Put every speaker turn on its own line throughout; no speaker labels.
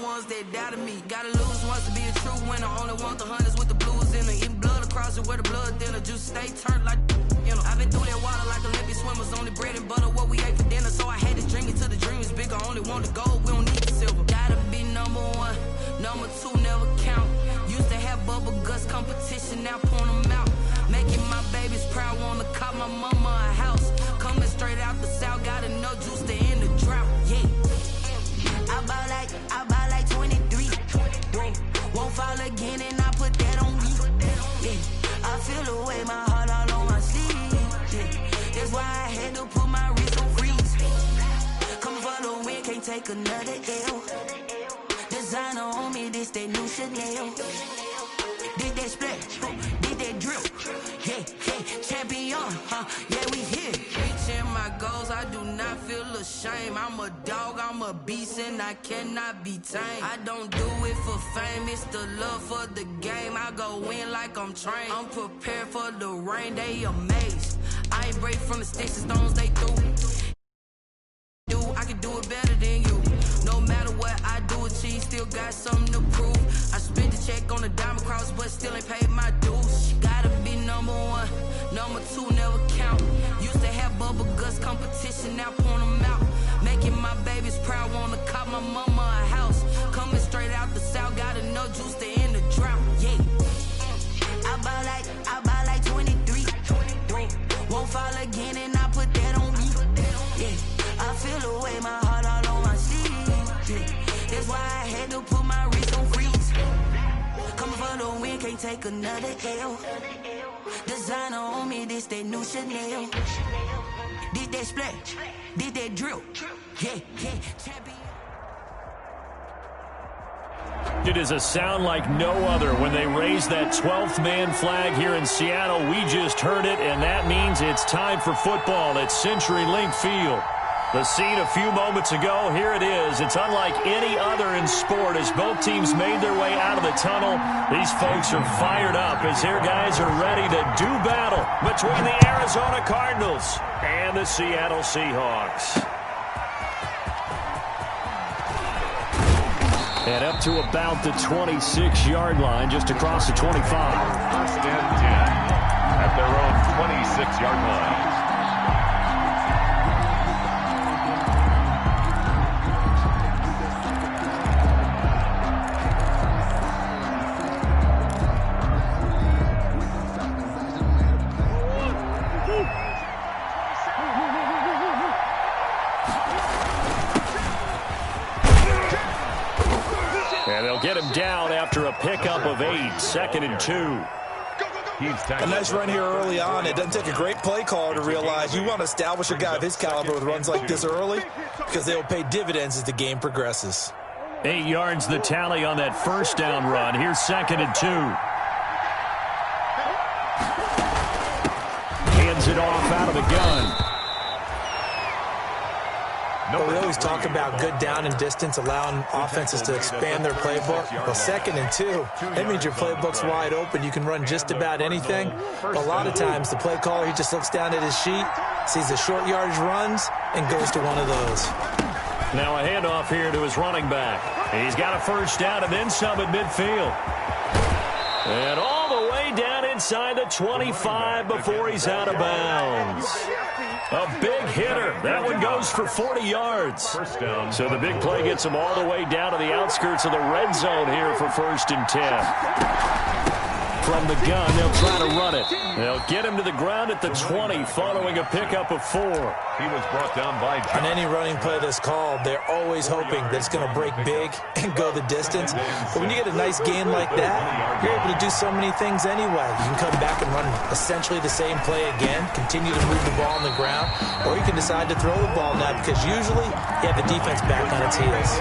ones that doubted me. Gotta lose once to be a true winner. Only want the hunters with the blues in her. Eating blood across it where the blood thinner. Just stay turned like, you know. I've been through that water like Olympic swimmers. Only bread and butter what we ate for dinner. So I had to drink it till the dream is bigger. Only want the gold, we don't need the silver. Gotta be number one, number two never count. Used to have bubble guts competition, now point them out. Making my babies proud, wanna cop my mama a house. Coming straight out the south, got enough juice to end the drought. Yeah. I buy like 23. Whoa. Won't fall again and I put that on me. Yeah. I feel the way, my heart all on my sleeve. Yeah. That's why I had to put my wrist on freeze. Coming for the win, can't take another L. Designer on me, this that new Chanel. Did that splash, did that drill. Yeah, yeah, champion, yeah, we here. Reaching my goals, I do not feel ashamed. I'm a dog, I'm a beast, and I cannot be tamed. I don't do it for fame, it's the love for the game. I go in like I'm trained. I'm prepared for the rain, they amazed. I ain't break from the sticks and stones they threw. I can do it better than you. No matter what I do, achieve, still got something to prove. I spent the check on the diamond cross, but still ain't paid my dues. Gotta be number one, number two never count. Used to have bubble guts competition, now point them out. Making my babies proud, wanna cop my mama a house. Coming straight out the south, got enough juice to end the drought. Yeah. I buy like 23. Won't fall again and I put that on me. Yeah. I feel the way, my heart all on my sleeve. Yeah. That's why I had to put my wrist on freeze. Coming for the win, can't take another L. Designer on me, this that new Chanel. Did that splash, did that drill. Yeah, yeah, champion.
It is a sound like no other when they raise that 12th man flag here in Seattle. We just heard it, and that means it's time for football at CenturyLink Field. The scene a few moments ago, here it is. It's unlike any other in sport as both teams made their way out of the tunnel. These folks are fired up as their guys are ready to do battle between the Arizona Cardinals and the Seattle Seahawks. And up to about the 26-yard line, just across the 25.
First and 10 at their own 26-yard line.
And they'll get him down after a pickup of 8, 2nd and 2.
A nice run here early on. It doesn't take a great play caller to realize you want to establish a guy of his caliber with runs like this early because they will pay dividends as the game progresses.
8 yards the tally on that first down run. Here's 2nd and 2. Hands it off out of the gun.
We always talk about good down and distance, allowing offenses to expand their playbook. Well, 2nd and 2, that means your playbook's wide open. You can run just about anything. But a lot of times, the play caller, he just looks down at his sheet, sees the short yardage runs, and goes to one of those.
Now a handoff here to his running back. He's got a first down and then some at midfield. And all the way down inside the 25 before he's out of bounds. A big hitter. That one goes for 40 yards. So the big play gets him all the way down to the outskirts of the red zone here for 1st and 10. From the gun, they'll try to run it. They'll get him to the ground at the 20 following a pickup of 4.
He was brought down by John.
On any running play that's called, they're always hoping that it's going to break big and go the distance. But when you get a nice gain like that, you're able to do so many things anyway. You can come back and run essentially the same play again, continue to move the ball on the ground, or you can decide to throw the ball now because usually you have the defense back on its heels.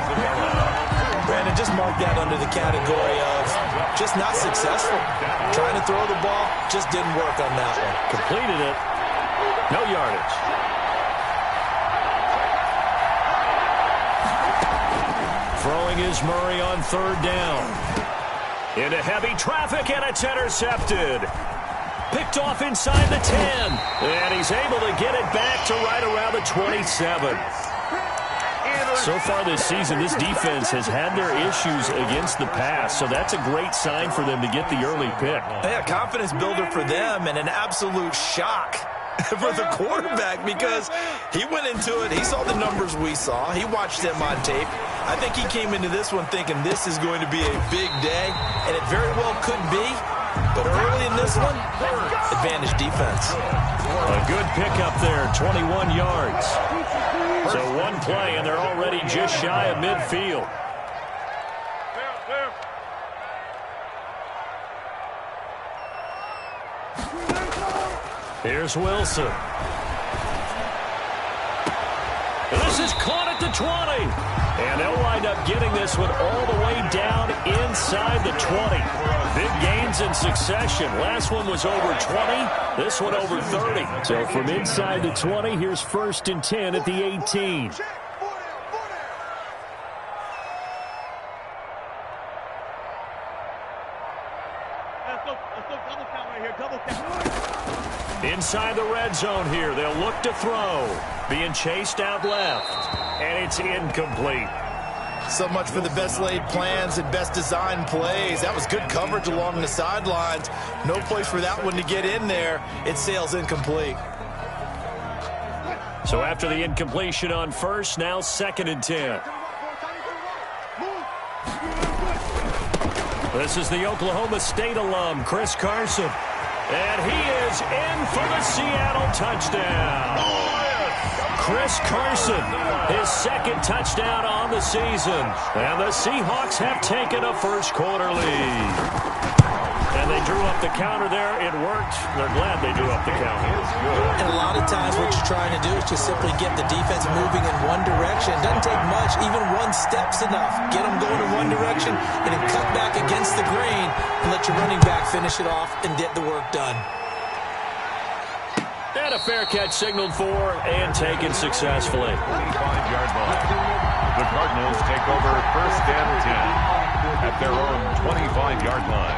Brandon, just mark that under the category of just not successful. Trying to throw the ball just didn't work on that one.
Completed it. No yardage. Throwing is Murray on 3rd down. Into heavy traffic, and it's intercepted. Picked off inside the 10. And he's able to get it back to right around the 27. So far this season, this defense has had their issues against the pass, so that's a great sign for them to get the early pick.
Yeah, confidence builder for them and an absolute shock for the quarterback because he went into it. He saw the numbers we saw. He watched them on tape. I think he came into this one thinking this is going to be a big day, and it very well could be. But early in this one, advantage defense.
A good pickup there, 21 yards. So one play, and they're already just shy of midfield. Here's Wilson. And this is caught at the 20. And they'll wind up getting this one all the way down inside the 20. Big gains in succession. Last one was over 20. This one over 30. So from inside the 20, here's 1st and 10 at the 18. Inside the red zone here. They'll look to throw. Being chased out left. And it's incomplete.
So much for the best laid plans and best designed plays. That was good coverage along the sidelines. No place for that one to get in there. It sails incomplete.
So after the incompletion on first, now 2nd and 10. This is the Oklahoma State alum, Chris Carson. And he is in for the Seattle touchdown. Chris Carson, his 2nd touchdown on the season. And the Seahawks have taken a first-quarter lead. And they drew up the counter there. It worked. They're glad they drew up the counter.
And a lot of times what you're trying to do is just simply get the defense moving in one direction. It doesn't take much. Even one step's enough. Get them going in one direction and then cut back against the grain and let your running back finish it off and get the work done.
And a fair catch signaled for and taken successfully.
25-yard line. The Cardinals take over 1st and 10 at their own 25-yard line.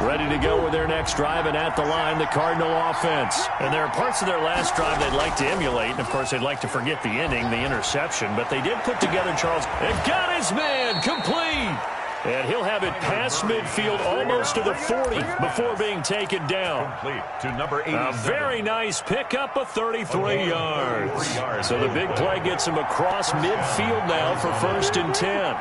Ready to go with their next drive, and at the line, the Cardinal offense. And there are parts of their last drive they'd like to emulate, and of course they'd like to forget the ending, the interception, but they did put together, Charles, and got his man complete. And he'll have it past midfield almost to the 40 before being taken down.
Complete to number 87.
A very nice pickup of 33 yards. So the big play gets him across midfield now for 1st and 10.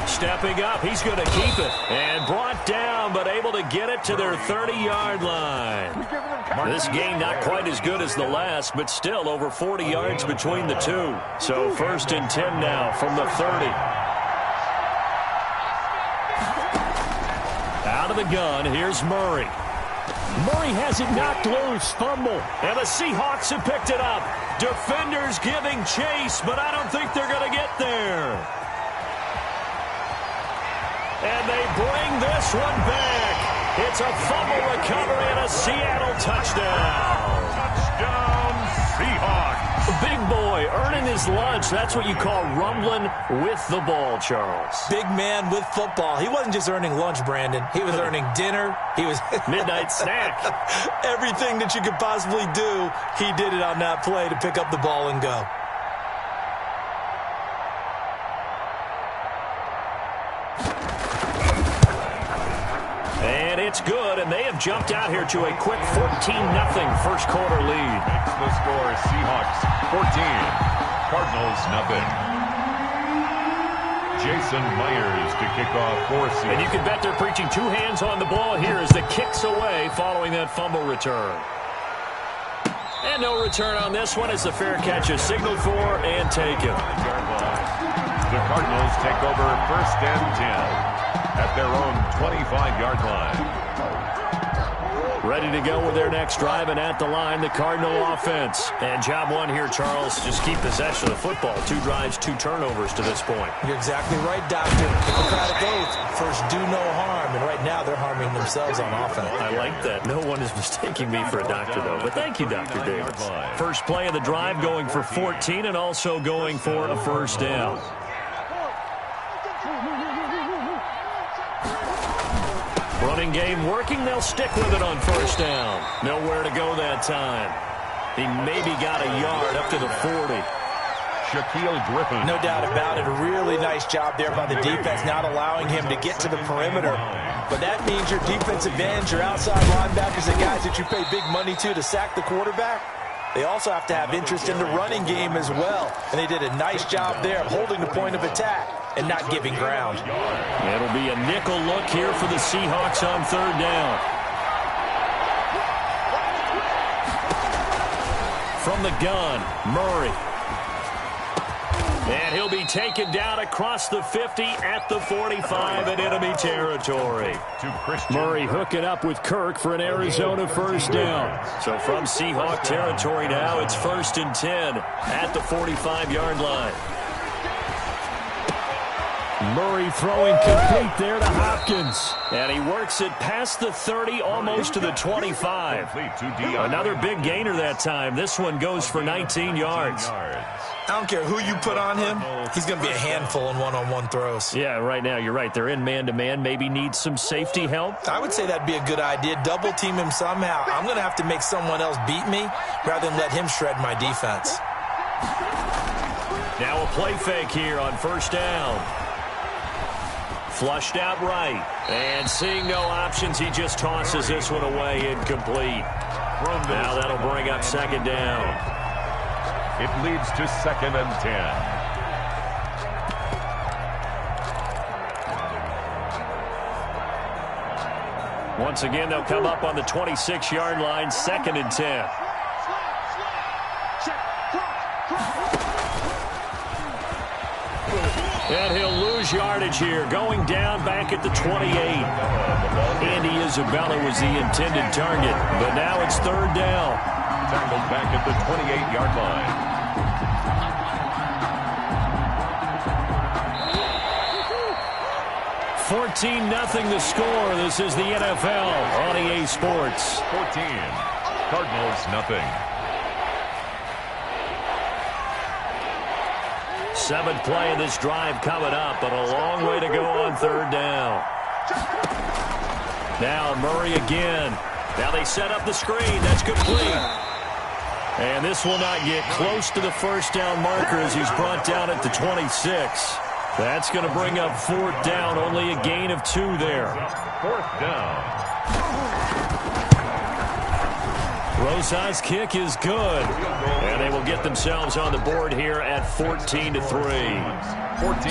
Stepping up, he's going to keep it. And brought down, but able to get it to their 30-yard line. This game not quite as good as the last, but still over 40 yards between the two. So 1st and 10 now from the 30. Out of the gun, here's Murray. Murray has it knocked loose, fumble. And the Seahawks have picked it up. Defenders giving chase, but I don't think they're going to get there. And they bring this one back. It's a fumble recovery and a Seattle touchdown.
Touchdown, Seahawks.
Big boy earning his lunch. That's what you call rumbling with the ball, Charles.
Big man with football. He wasn't just earning lunch, Brandon. He was earning dinner. He was
midnight snack.
Everything that you could possibly do, he did it on that play to pick up the ball and go.
And it's good, and they have jumped out here to a quick 14-0 first-quarter lead.
Makes the score Seahawks 14, Cardinals nothing. Jason Myers to kick off for Seattle.
And you can bet they're preaching two hands on the ball here as the kick's away following that fumble return. And no return on this one as the fair catch is signaled for and taken.
The Cardinals take over 1st and 10. At their own 25-yard line.
Ready to go with their next drive, and at the line, the Cardinal offense. And job one here, Charles, just keep possession of the football. 2 drives, 2 turnovers to this point.
You're exactly right, Doctor. Hippocratic oath, first do no harm, and right now they're harming themselves on offense.
I like that. No one is mistaking me for a doctor, though. But thank you, Dr. Davis. First play of the drive going for 14 and also going for a first down. Running game working. They'll stick with it on first down. Nowhere to go that time. He maybe got a yard up to the 40.
Shaquill Griffin.
No doubt about it. A really nice job there by the defense, not allowing him to get to the perimeter. But that means your defensive ends, your outside linebackers, the guys that you pay big money to sack the quarterback, they also have to have interest in the running game as well. And they did a nice job there holding the point of attack and not giving ground.
It'll be a nickel look here for the Seahawks on third down. From the gun, Murray. And he'll be taken down across the 50 at the 45 in enemy territory. Murray hooking up with Kirk for an Arizona first down. So from Seahawk territory now, it's 1st and 10 at the 45-yard line. Murray throwing complete there to Hopkins. And he works it past the 30, almost to the 25. Another big gainer that time. This one goes for 19 yards.
I don't care who you put on him, he's going to be a handful in one-on-one throws.
Yeah, right now, you're right. They're in man-to-man. Maybe need some safety help.
I would say that'd be a good idea. Double team him somehow. I'm going to have to make someone else beat me rather than let him shred my defense.
Now a play fake here on first down. Flushed out right. And seeing no options, he just tosses this one away, incomplete. Now that'll bring up second down.
It leads to 2nd and 10.
Once again, they'll come up on the 26-yard line, 2nd and 10. And he'll lose yardage here, going down back at the 28. Andy Isabella was the intended target, but now it's third down.
Tackled back at the 28-yard line.
14-0 the score. This is the NFL on EA Sports.
14. Cardinals nothing.
7th play of this drive coming up, but a long way to go on third down. Now Murray again. Now they set up the screen. That's complete. And this will not get close to the first down marker as he's brought down at the 26. That's going to bring up 4th down. Only a gain of 2 there.
4th down.
Rosas' kick is good. And they will get themselves on the board here at 14-3.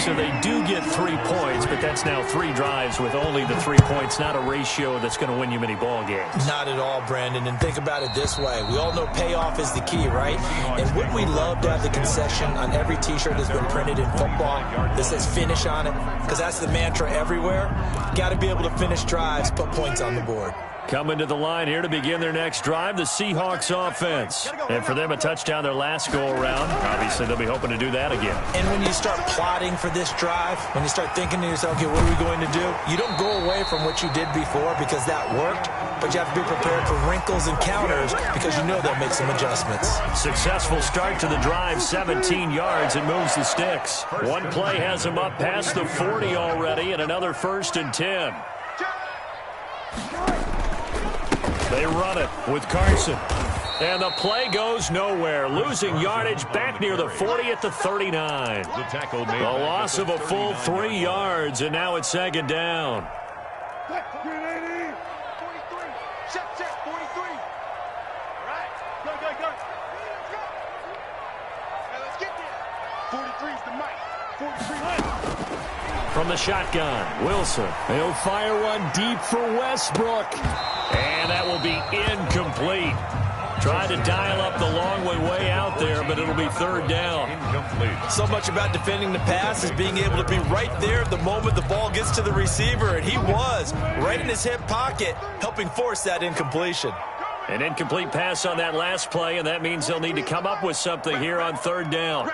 So they do get 3 points, but that's now 3 drives with only the 3 points, not a ratio that's going to win you many ball games.
Not at all, Brandon. And think about it this way. We all know payoff is the key, right? And wouldn't we love to have the concession on every T-shirt that's been printed in football that says finish on it? Because that's the mantra everywhere. Got to be able to finish drives, put points on the board.
Coming to the line here to begin their next drive, the Seahawks offense. And for them, a touchdown their last go-around. Obviously, they'll be hoping to do that again.
And when you start plotting for this drive, when you start thinking to yourself, okay, what are we going to do? You don't go away from what you did before because that worked, but you have to be prepared for wrinkles and counters because you know they'll make some adjustments. Successful
start to the drive, 17 yards, and moves the sticks. One play has them up past the 40 already, and another 1st and 10. They run it with Carson. And the play goes nowhere. Losing yardage back near the 40 at the 39. The loss of a full 3 yards, and now it's 2nd down. From the shotgun, Wilson. He'll fire one deep for Westbrook. And that will be incomplete. Tried to dial up the long way out there, but it'll be 3rd down. Incomplete. So much about defending the pass is being able to be right there at the moment the ball gets to the receiver, and he was right in his hip pocket, helping force that incompletion. An incomplete pass on that last play, and that means they'll need to come up with something here on 3rd down.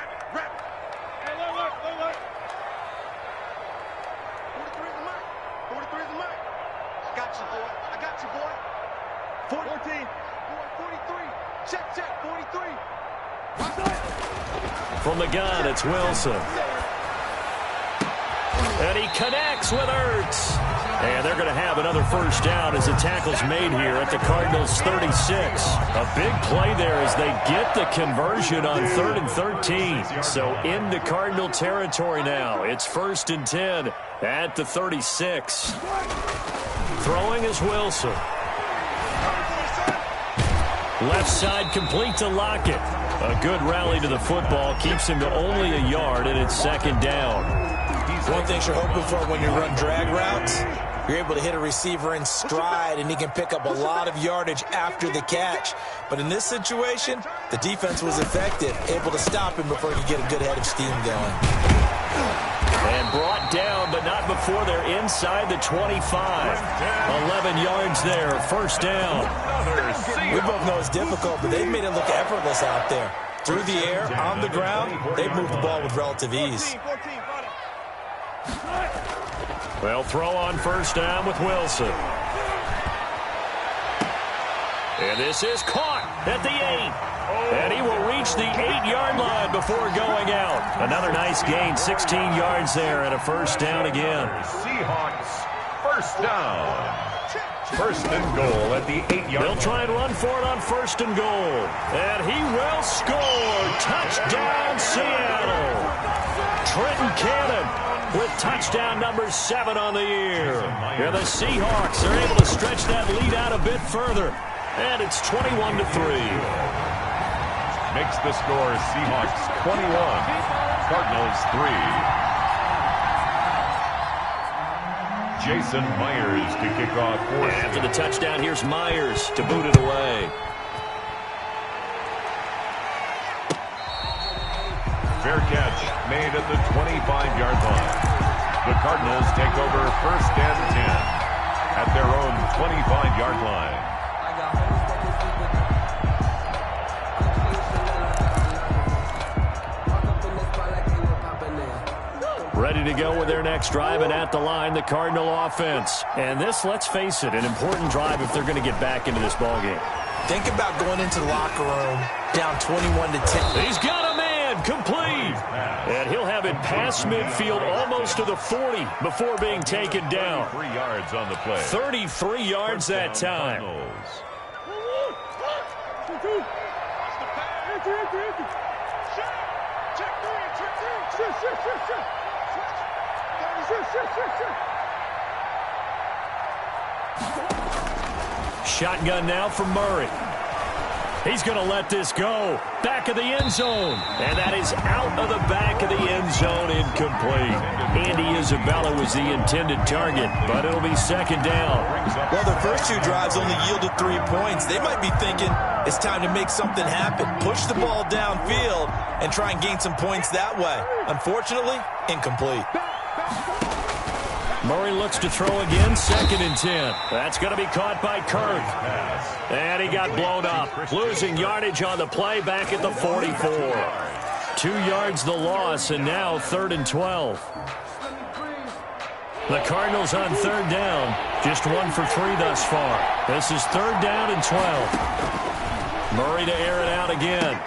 From the gun, it's Wilson. And he connects with Ertz. And they're going to have another first down as the tackle's made here at the Cardinals' 36. A big play there as they get the conversion on 3rd and 13. So into Cardinal territory now. It's 1st and 10 at the 36. Throwing is Wilson. Left side complete to Lockett. A good rally to the football keeps him to only a yard, and it's 2nd down.
One thing you're hoping for when you run drag routes, you're able to hit a receiver in stride, and he can pick up a lot of yardage after the catch. But in this situation, the defense was effective, able to stop him before he could get a good head of steam going.
And brought down, but not before they're inside the 25. 11 yards there, 1st down.
We both know it's difficult, but they've made it look effortless out there. Through the air, on the ground, they've moved the ball with relative ease.
They'll throw on 1st down with Wilson. And this is caught at the 8. And he will reach the 8-yard line before going out. Another nice gain, 16 yards there, and a 1st down again.
Seahawks, 1st down. 1st and goal at the 8-yard line.
They'll try and run for it on 1st and goal. And he will score. Touchdown, Seattle. Trenton Cannon with touchdown number 7 on the year. And the Seahawks are able to stretch that lead out a bit further. And it's 21-3.
Makes the score Seahawks 21, Cardinals 3. Jason Myers to kick off.
After the touchdown, here's Myers to boot it away.
Fair catch made at the 25-yard line. The Cardinals take over 1st and 10 at their own 25-yard line.
Ready to go with their next drive, and at the line, the Cardinal offense. And this, let's face it, an important drive if they're going to get back into this ballgame.
Think about going into the locker room down 21-10.
He's got a man, complete. And he'll have it past midfield almost to the 40 before being taken down.
3 yards on the play.
33 yards that time. Shotgun now from Murray. He's going to let this go. Back of the end zone. And that is out of the back of the end zone, incomplete. Andy Isabella was the intended target, but it'll be 2nd down.
Well, their first 2 drives only yielded 3 points. They might be thinking it's time to make something happen. Push the ball downfield and try and gain some points that way. Unfortunately, incomplete.
Murray looks to throw again, 2nd and 10. That's going to be caught by Kirk. And he got blown up. Losing yardage on the play back at the 44. 2 yards the loss, and now 3rd and 12. The Cardinals on 3rd down. Just 1 for 3 thus far. This is 3rd down and 12. Murray to air it out again.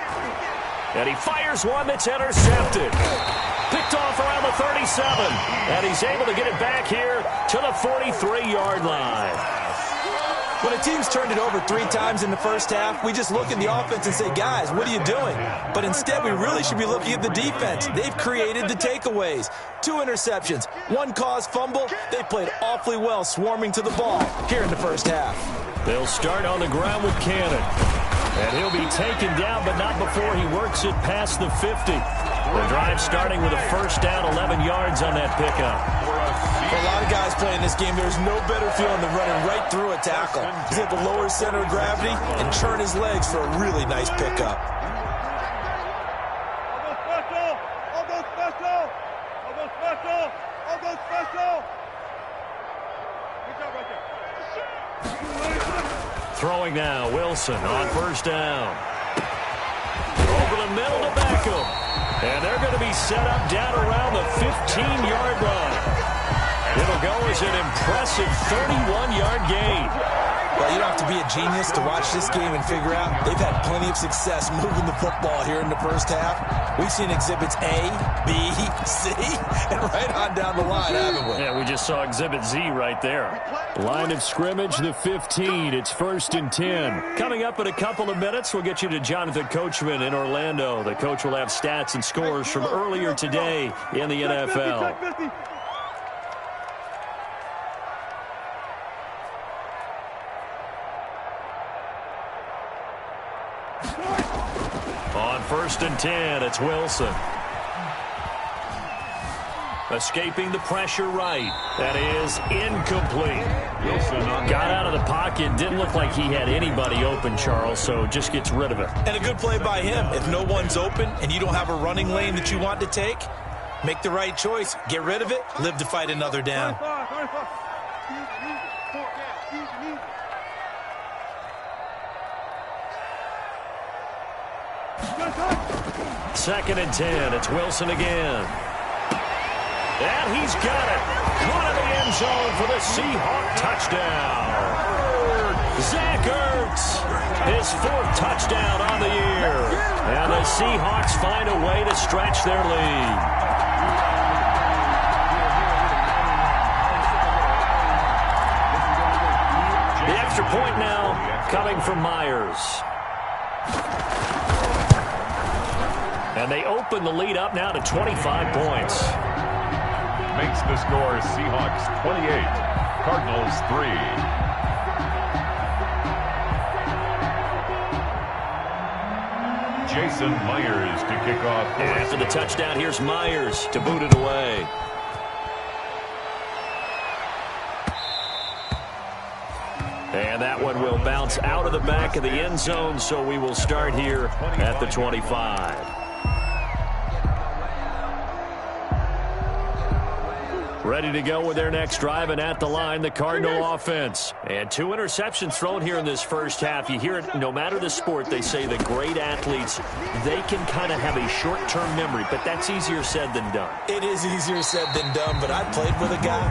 And he fires one that's intercepted. Picked off around the 37. And he's able to get it back here to the 43-yard line.
When a team's turned it over 3 times in the first half, we just look at the offense and say, guys, what are you doing? But instead, we really should be looking at the defense. They've created the takeaways. 2 interceptions, 1 caused fumble. They played awfully well swarming to the ball here in the first half.
They'll start on the ground with Cannon. And he'll be taken down, but not before he works it past the 50. The drive starting with a 1st down, 11 yards on that pickup.
For a lot of guys playing this game, there's no better feeling than running right through a tackle. He's at the lower center of gravity and churn his legs for a really nice pickup.
Throwing now, Wilson on 1st down. Over the middle to Beckham. And they're going to be set up down around the 15-yard line. It'll go as an impressive 31-yard gain.
Well, you don't have to be a genius to watch this game and figure out they've had plenty of success moving the football here in the first half. We've seen exhibits A, B, C, and right on down the line, haven't we?
Yeah, we just saw exhibit Z right there. Line of scrimmage, the 15. It's 1st and 10. Coming up in a couple of minutes, we'll get you to Jonathan Coachman in Orlando. The coach will have stats and scores from earlier today in the NFL. On 1st and 10, it's Wilson. Escaping the pressure right. That is incomplete. Wilson got out of the pocket. Didn't look like he had anybody open, Charles, so just gets rid of it.
And a good play by him. If no one's open and you don't have a running lane that you want to take, make the right choice. Get rid of it. Live to fight another down.
Second and 10. It's Wilson again. And he's got it. Caught in the end zone for the Seahawk touchdown. Zach Ertz, his 4th touchdown on the year. And the Seahawks find a way to stretch their lead. The extra point now coming from Myers. And they open the lead up now to 25 points.
Makes the score Seahawks 28, Cardinals 3. Jason Myers to kick off.
After the touchdown, here's Myers to boot it away. And that one will bounce out of the back of the end zone, so we will start here at the 25. Ready to go with their next drive, and at the line, the Cardinal offense. And 2 interceptions thrown here in this first half. You hear it, no matter the sport, they say the great athletes, they can kind of have a short-term memory, but that's easier said than done.
It is easier said than done, but I played with a guy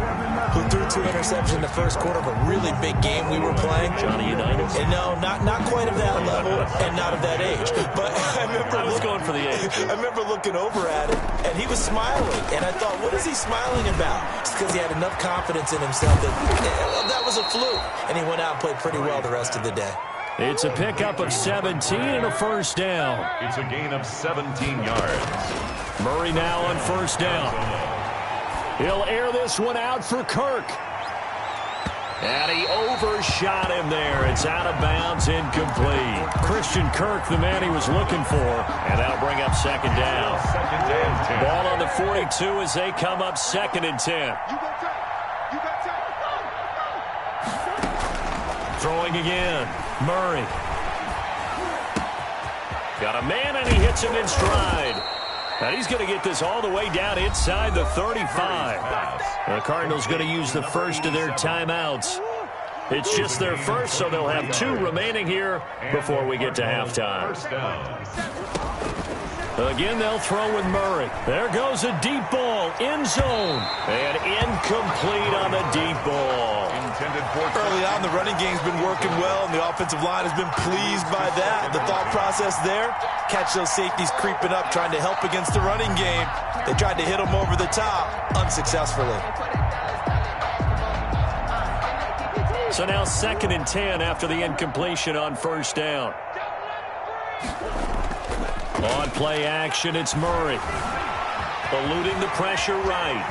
who threw 2 interceptions in the first quarter of a really big game we were playing.
Johnny Unitas?
And no, not quite of that level and not of that age. But I
was going for the age.
I remember looking over at him, and he was smiling. And I thought, what is he smiling about? It's because he had enough confidence in himself that was a fluke. And he went out and played pretty well the rest of the day.
It's a pickup of 17 and a first down.
It's a gain of 17 yards.
Murray now on first down. He'll air this one out for Kirk. And he overshot him there. It's out of bounds, incomplete. Christian Kirk, the man he was looking for. And that'll bring up second down.
Second and 10.
Ball on the 42 as they come up 2nd and 10. Throwing again. Murray. Got a man, and he hits him in stride. And he's going to get this all the way down inside the 35. The Cardinals going to use the first of their timeouts. It's just their first, so they'll have 2 remaining here before we get to halftime. Again, they'll throw with Murray. There goes a deep ball, end zone, and incomplete on the deep ball.
Early on, the running game's been working well, and the offensive line has been pleased by that. The thought process there, catch those safeties creeping up, trying to help against the running game. They tried to hit them over the top, unsuccessfully.
So now 2nd and 10 after the incompletion on first down. On play action, it's Murray. Eluding the pressure right.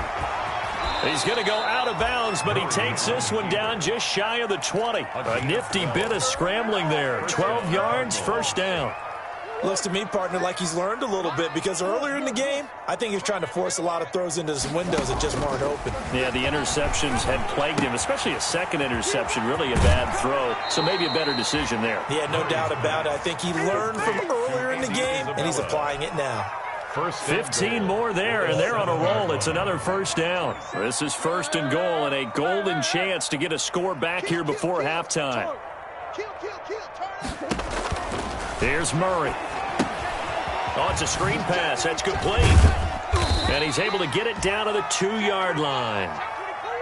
He's going to go out of bounds, but he takes this one down just shy of the 20. A nifty bit of scrambling there. 12 yards, first down.
Looks to me, partner, like he's learned a little bit, because earlier in the game, I think he was trying to force a lot of throws into some windows that just weren't open.
Yeah, the interceptions had plagued him, especially a second interception, really a bad throw. So maybe a better decision there.
Yeah, no doubt about it. I think he learned from earlier in the game, and he's applying it now.
15 more there, and they're on a roll. It's another first down. This is 1st and goal, and a golden chance to get a score back here before halftime. Here's Murray. Oh, it's a screen pass. That's complete. And he's able to get it down to the 2-yard line.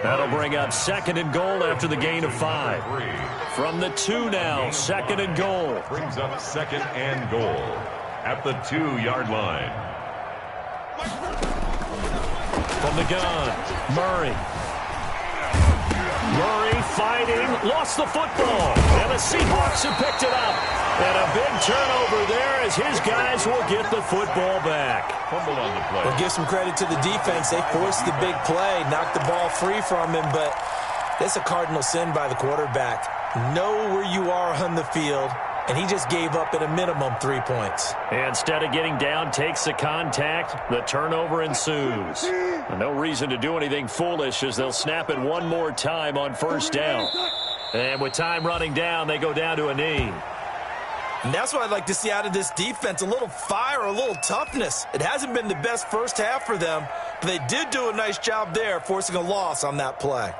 That'll bring up 2nd and goal after the gain of 5. From the 2 now, 2nd and goal.
Brings up 2nd and goal at the 2-yard line.
From the gun, Murray. Murray fighting, lost the football. And the Seahawks have picked it up. And a big turnover there as his guys will get the football back.
Fumble on the play.
We'll give some credit to the defense. They forced the big play, knocked the ball free from him, but that's a cardinal sin by the quarterback. Know where you are on the field, and he just gave up at a minimum 3 points.
Instead of getting down, takes the contact. The turnover ensues. No reason to do anything foolish as they'll snap it one more time on 1st down. And with time running down, they go down to a knee.
And that's what I'd like to see out of this defense, a little fire, a little toughness. It hasn't been the best first half for them, but they did do a nice job there, forcing a loss on that play.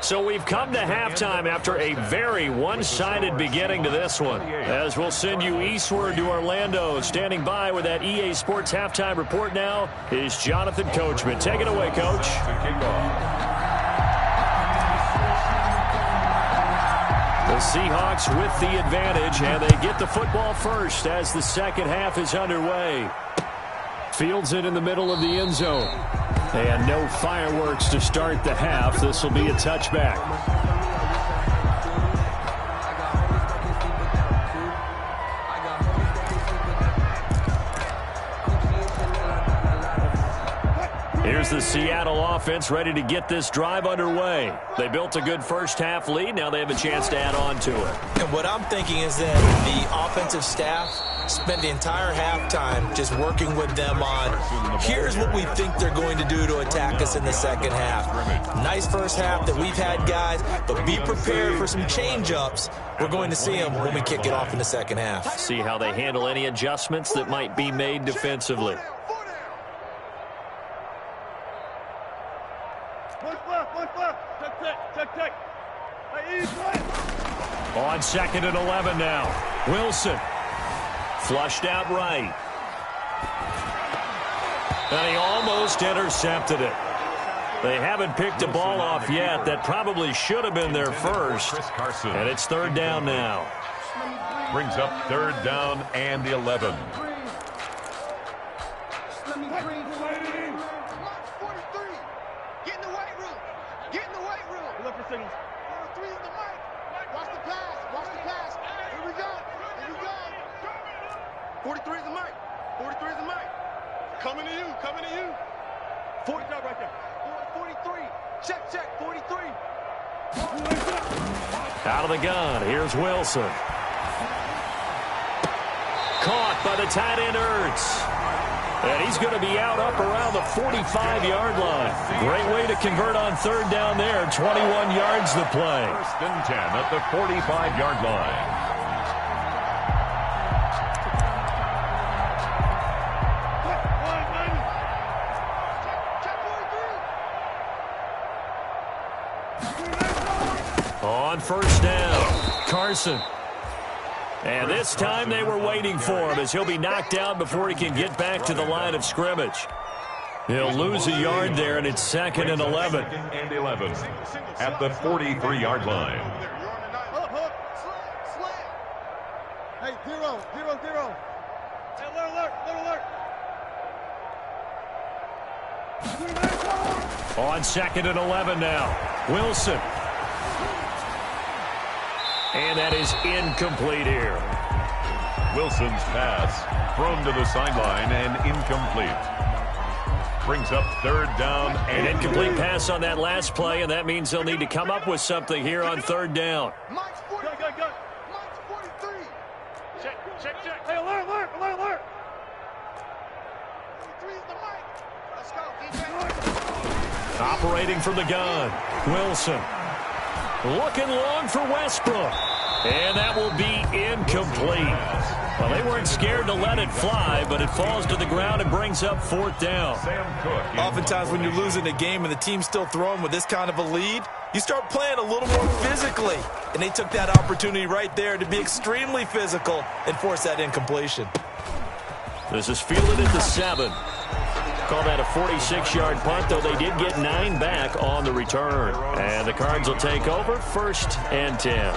So we've come to halftime after a very one-sided beginning to this one. As we'll send you eastward to Orlando. Standing by with that EA Sports halftime report now is Jonathan Coachman. Take it away, Coach. The Seahawks with the advantage, and they get the football first as the second half is underway. Fields it in the middle of the end zone. And no fireworks to start the half. This will be a touchback. Here's the Seattle offense ready to get this drive underway. They built a good first half lead. Now they have a chance to add on to it.
And what I'm thinking is that the offensive staff spent the entire halftime just working with them on, here's what we think they're going to do to attack us in the second half. Nice first half that we've had, guys, but be prepared for some change-ups. We're going to see them when we kick it off in the second half.
See how they handle any adjustments that might be made defensively. On 2nd and 11 now. Wilson. Flushed out right. And he almost intercepted it. They haven't picked a ball off yet. That probably should have been their first. And it's 3rd down now.
Brings up 3rd down and 11.
Coming to you. 40 right there. 43. Check, 43.
Out of the gun. Here's Wilson. Caught by the tight end Ertz. And he's going to be out up around the 45-yard line. Great way to convert on 3rd down there. 21 yards to play.
1st and 10 at the 45-yard line.
On 1st down, Carson. And this time they were waiting for him as he'll be knocked down before he can get back to the line of scrimmage. He'll lose a yard there, and it's 2nd and 11.
2nd and 11 at the 43-yard line.
Hey, 0. Hey, alert.
On 2nd and 11 now, Wilson. And that is incomplete here.
Wilson's pass thrown to the sideline and incomplete. Brings up 3rd down and
An incomplete pass on that last play, and that means they'll need to come up with something here on 3rd down.
Mike's 43. Mike's 43. Check. Hey, alert. 43 is the Mike. Let's go, defense.
Operating from the gun, Wilson. Looking long for Westbrook. And that will be incomplete. Well, they weren't scared to let it fly, but it falls to the ground and brings up 4th down.
Sam Cook.
Oftentimes when you're losing a game and the team's still throwing with this kind of a lead, you start playing a little more physically. And they took that opportunity right there to be extremely physical and force that incompletion.
This is fielded at the 7. Call that a 46-yard punt, though they did get 9 back on the return. And the Cards will take over, 1st and 10.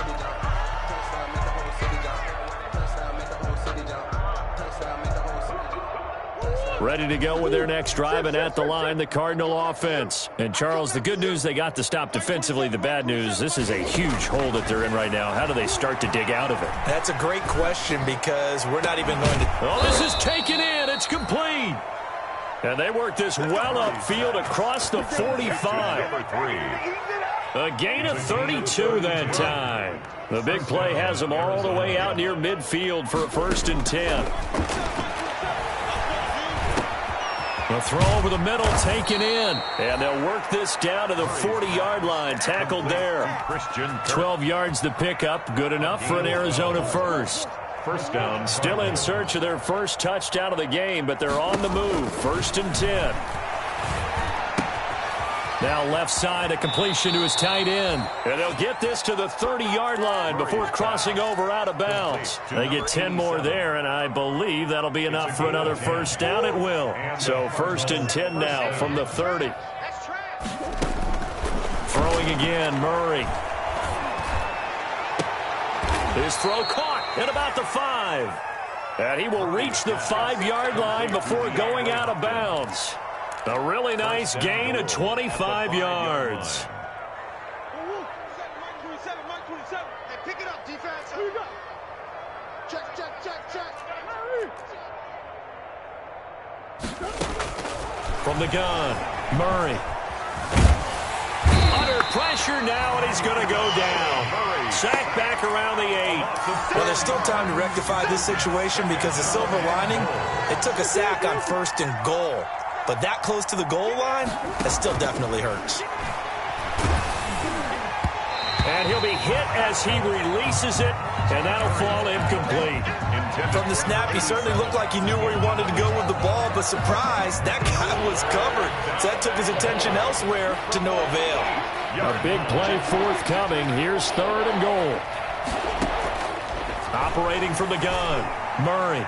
Ready to go with their next drive, and at the line, the Cardinal offense. And, Charles, the good news, they got to stop defensively. The bad news, this is a huge hole that they're in right now. How do they start to dig out of it?
That's a great question because we're not even going to...
Oh, this is taken in. It's complete. And they work this well upfield across the 45. A gain of 32 that time. The big play has them all the way out near midfield for a 1st and 10. A throw over the middle, taken in. And they'll work this down to the 40-yard line. Tackled there. 12 yards to pick up. Good enough for an Arizona first.
First down.
Still in search of their first touchdown of the game, but they're on the move. 1st and 10. Now left side, a completion to his tight end. And they'll get this to the 30-yard line before crossing over out of bounds. They get 10 more there, and I believe that'll be enough for another first down. It will. So 1st and 10 now from the 30. Throwing again, Murray. His throw caught at about the 5. And he will reach the 5-yard line before going out of bounds. A really nice gain of 25 yards.
Hey, pick it up, defense. Check.
From the gun, Murray. Under pressure now, and he's going to go down. Sack back around the 8.
Well, there's still time to rectify this situation because the silver lining, it took a sack on 1st and goal. But that close to the goal line, that still definitely hurts.
And he'll be hit as he releases it, and that'll fall incomplete.
From the snap, he certainly looked like he knew where he wanted to go with the ball, but surprise, that guy was covered. So that took his attention elsewhere to no avail.
A big play forthcoming. Here's 3rd and goal. Operating from the gun, Murray.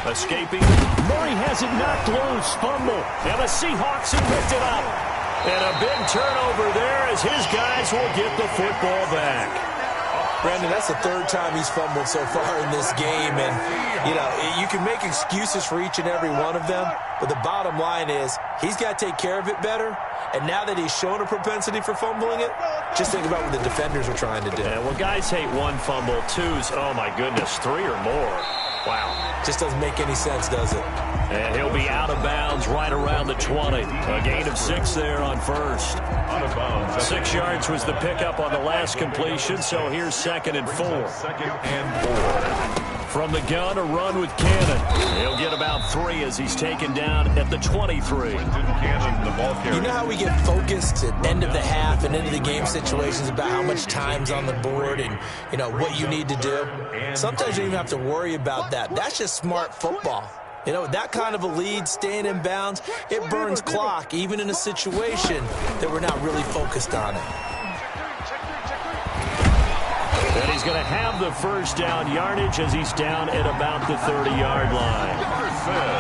Escaping. Murray has it knocked loose. Fumble. And the Seahawks have picked it up. And a big turnover there as his guys will get the football back.
Brandon, that's the 3rd time he's fumbled so far in this game. And, you know, you can make excuses for each and every one of them. But the bottom line is he's got to take care of it better. And now that he's shown a propensity for fumbling it, just think about what the defenders are trying to do.
Yeah, well, guys hate 1 fumble, 2's, oh, my goodness, 3 or more. Wow.
Just doesn't make any sense, does it?
And he'll be out of bounds right around the 20. A gain of 6 there on 1st.
Out of bounds.
6 yards was the pickup on the last completion, so here's 2nd and 4.
2nd and 4.
From the gun, a run with Cannon. He'll get about 3 as he's taken down at the 23.
Cannon, the ball carrier.
You know how we get focused at end of the half and into the game situations about how much time's on the board and, you know, what you need to do? Sometimes you don't even have to worry about that. That's just smart football. You know, that kind of a lead, staying in bounds, it burns clock, even in a situation that we're not really focused on it.
And he's going to have the first down yardage as he's down at about the 30-yard line.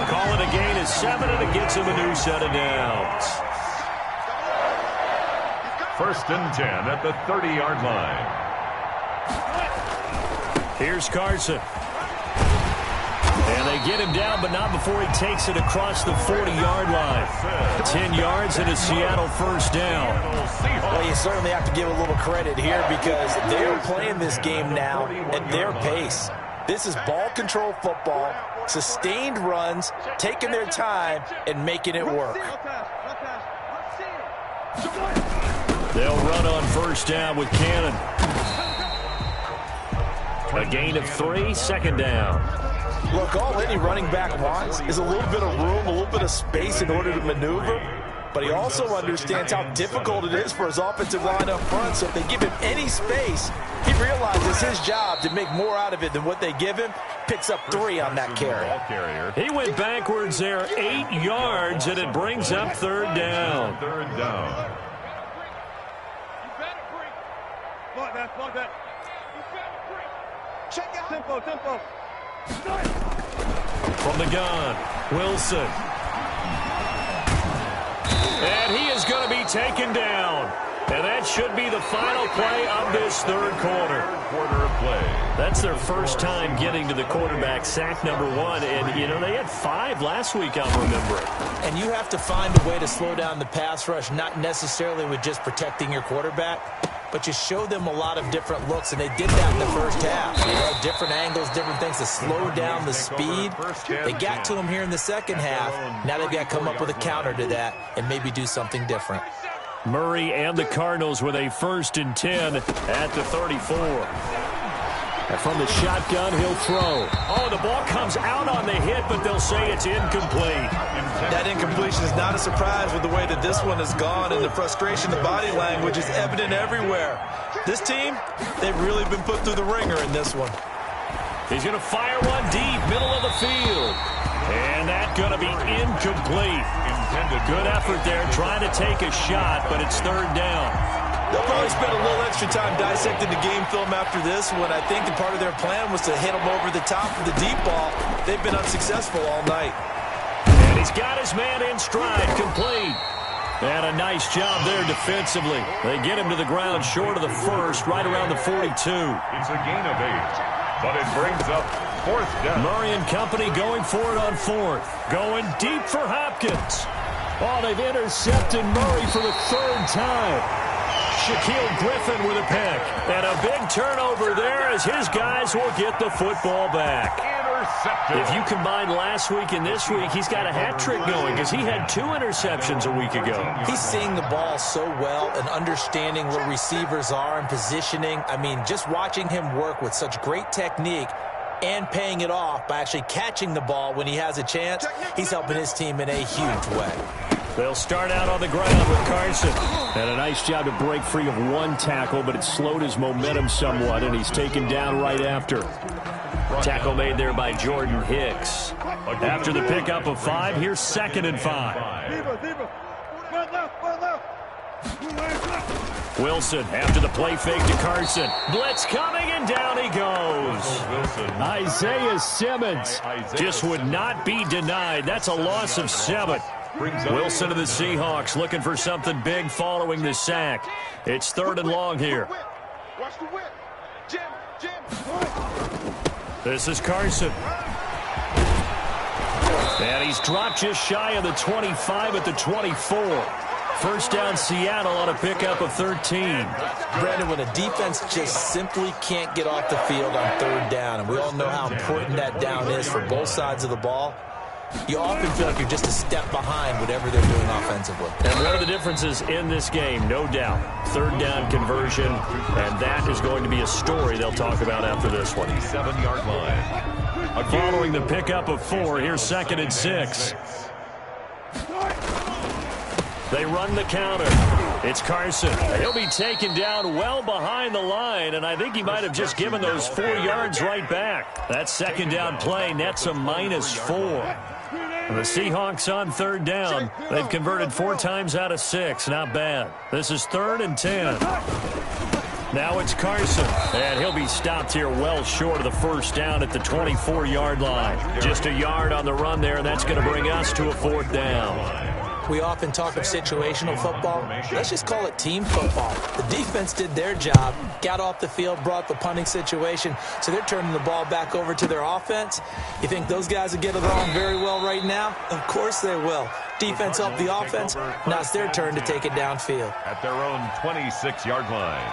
Call it a gain of 7, and it gets him a new set of downs.
1st and 10 at the 30-yard line.
Here's Carson. And they get him down, but not before he takes it across the 40-yard line. 10 yards and a Seattle first down.
Well, you certainly have to give a little credit here because they're playing this game now at their pace. This is ball control football, sustained runs, taking their time, and making it work.
They'll run on first down with Cannon. A gain of 3, 2nd down.
Look, all any running back wants is a little bit of room, a little bit of space in order to maneuver. But he also understands how difficult it is for his offensive line up front. So if they give him any space, he realizes his job to make more out of it than what they give him. Picks up 3 on that carry.
He went backwards there 8 yards, and it brings up 3rd down.
3rd down.
Block that. Check out. Tempo.
From the gun, Wilson. And he is going to be taken down. And that should be the final play of this third quarter.
Quarter of play.
That's their first time getting to the quarterback sack number 1. And, you know, they had 5 last week, I'm remembering.
And you have to find a way to slow down the pass rush, not necessarily with just protecting your quarterback, but you show them a lot of different looks, and they did that in the first half. You know, different angles, different things to slow down the speed. They got to him here in the second half. Now they've got to come up with a counter to that and maybe do something different.
Murray and the Cardinals with a 1st and 10 at the 34. And from the shotgun, he'll throw. Oh, the ball comes out on the hit, but they'll say it's incomplete.
That incompletion is not a surprise with the way that this one has gone, and the frustration, the body language is evident everywhere. This team, they've really been put through the ringer in this one.
He's going to fire one deep, middle of the field. And that's going to be incomplete. Good effort there, trying to take a shot, but it's 3rd down.
They'll probably spend a little extra time dissecting the game film after this one. I think that part of their plan was to hit them over the top of the deep ball. They've been unsuccessful all night.
And he's got his man in stride, complete. And a nice job there defensively. They get him to the ground short of the 1st, right around the 42.
It's a gain of 8, but it brings up 4th down.
Murray and company going for it on 4th. Going deep for Hopkins. Oh, they've intercepted Murray for the 3rd time. Shaquille Griffin with a pick. And a big turnover there as his guys will get the football back.
Intercepted.
If you combine last week and this week, he's got a hat trick going because he had 2 interceptions a week ago.
He's seeing the ball so well and understanding where receivers are and positioning. I mean, just watching him work with such great technique and paying it off by actually catching the ball when he has a chance, he's helping his team in a huge way.
They'll start out on the ground with Carson. And a nice job to break free of 1 tackle, but it slowed his momentum somewhat, and he's taken down right after. Tackle made there by Jordan Hicks. After the pickup of 5, here's 2nd and 5. Wilson after the play fake to Carson. Blitz coming, and down he goes. Isaiah Simmons just would not be denied. That's a loss of 7. Wilson to the Seahawks looking for something big following the sack. It's 3rd and long here. This is Carson. And he's dropped just shy of the 25 at the 24. 1st down Seattle on a pickup of 13.
Brandon, when a defense just simply can't get off the field on 3rd down, and we all know how important that down is for both sides of the ball, you often feel like you're just a step behind whatever they're doing offensively.
And one of the differences in this game, no doubt, 3rd down conversion, and that is going to be a story they'll talk about after this one.
7-yard line.
Following the pickup of 4, here's 2nd and 6. They run the counter. It's Carson. He'll be taken down well behind the line, and I think he might have just given those 4 yards right back. That 2nd down play nets a -4. The Seahawks on 3rd down. They've converted 4 times out of 6. Not bad. This is 3rd and 10. Now it's Carson, and he'll be stopped here well short of the 1st down at the 24-yard line. Just a yard on the run there, and that's going to bring us to a 4th down.
We often talk of situational football. Let's just call it team football. The defense did their job, got off the field, brought the punting situation, so they're turning the ball back over to their offense. You think those guys will get along very well right now? Of course they will. Defense helped the offense. Now it's their turn to take it downfield.
At their own 26-yard line.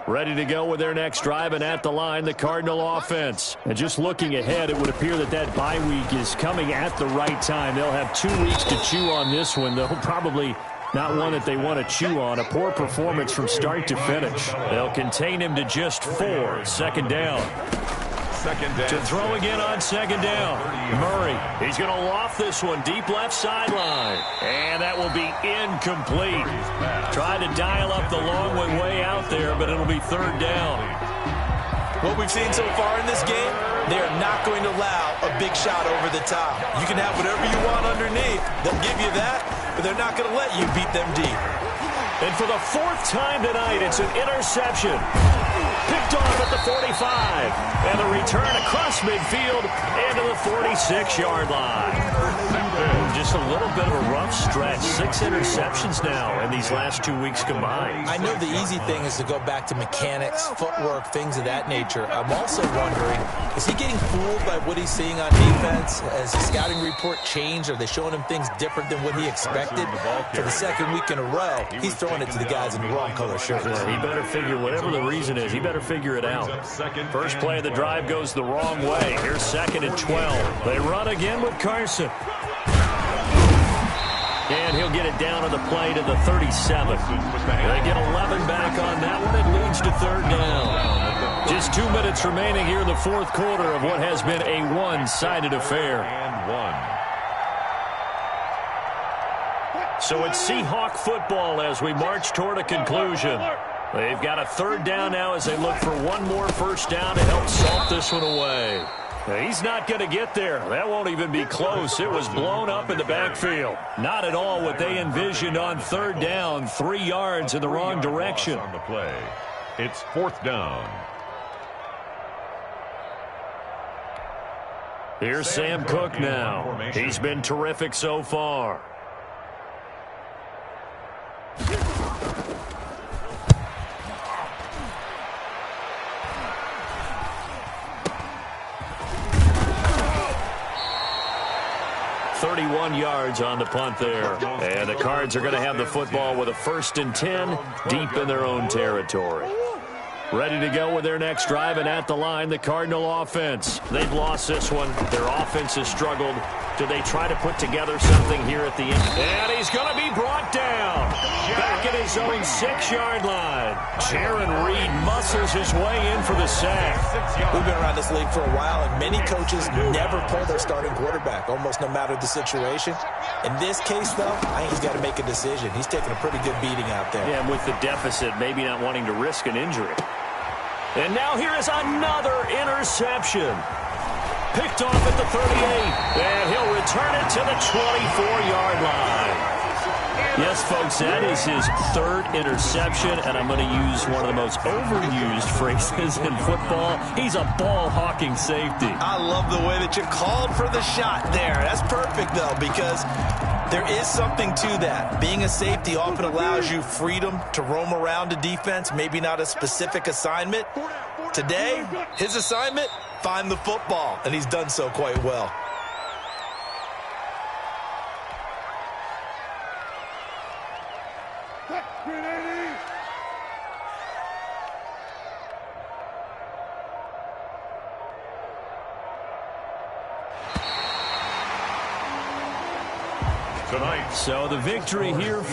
Ready to go with their next drive, and at the line, the Cardinal offense. And just looking ahead, it would appear that bye week is coming at the right time. They'll have 2 weeks to chew on this one, though probably not one that they want to chew on. A poor performance from start to finish. They'll contain him to just 4. 2nd down. To throw again on 2nd down. Murray, he's going to loft this one deep left sideline. And that will be incomplete. Tried to dial up the long one way out there, but it'll be 3rd down.
What we've seen so far in this game, they are not going to allow a big shot over the top. You can have whatever you want underneath. They'll give you that, but they're not going to let you beat them deep.
And for the 4th time tonight, it's an interception. Picked off at the 45. And the return across midfield into the 46-yard line. Just a little bit of a rough stretch. 6 interceptions now in these last 2 weeks combined.
I know the easy thing is to go back to mechanics, footwork, things of that nature. I'm also wondering, is he getting fooled by what he's seeing on defense? Has the scouting report changed? Are they showing him things different than what he expected? For the second week in a row, he's throwing it to the guys in the wrong color shirts.
He better figure, whatever the reason is, he better figure it out. First play of the drive goes the wrong way. Here's 2nd and 12. They run again with Carson. And he'll get it down on the play to the 37. They get 11 back on that one. It leads to 3rd down. Just 2 minutes remaining here in the 4th quarter of what has been a one-sided affair.
And 1.
So it's Seahawk football as we march toward a conclusion. They've got a 3rd down now as they look for one more first down to help salt this one away. He's not going to get there. That won't even be close. It was blown up in the backfield. Not at all what they envisioned on 3rd down. 3 yards in the wrong direction.
On the play, it's 4th down.
Here's Sam Cook now. He's been terrific so far. Yards on the punt there. And the Cards are going to have the football with a 1st and 10 deep in their own territory. Ready to go with their next drive, and at the line, the Cardinal offense. They've lost this one. Their offense has struggled. Do they try to put together something here at the end? And he's going to be brought down. Back at his own 6-yard line. Jaron Reed muscles his way in for the sack.
We've been around this league for a while, and many coaches never pull their starting quarterback, almost no matter the situation. In this case, though, I think he's got to make a decision. He's taking a pretty good beating out there.
Yeah, and with the deficit, maybe not wanting to risk an injury. And now here is another interception. Picked off at the 38. And he'll return it to the 24-yard line. Yes, folks, that is his 3rd interception, and I'm going to use one of the most overused phrases in football. He's a ball-hawking safety.
I love the way that you called for the shot there. That's perfect, though, because there is something to that. Being a safety often allows you freedom to roam around a defense, maybe not a specific assignment. Today, his assignment, find the football, and he's done so quite well.
Tonight.
So the victory here.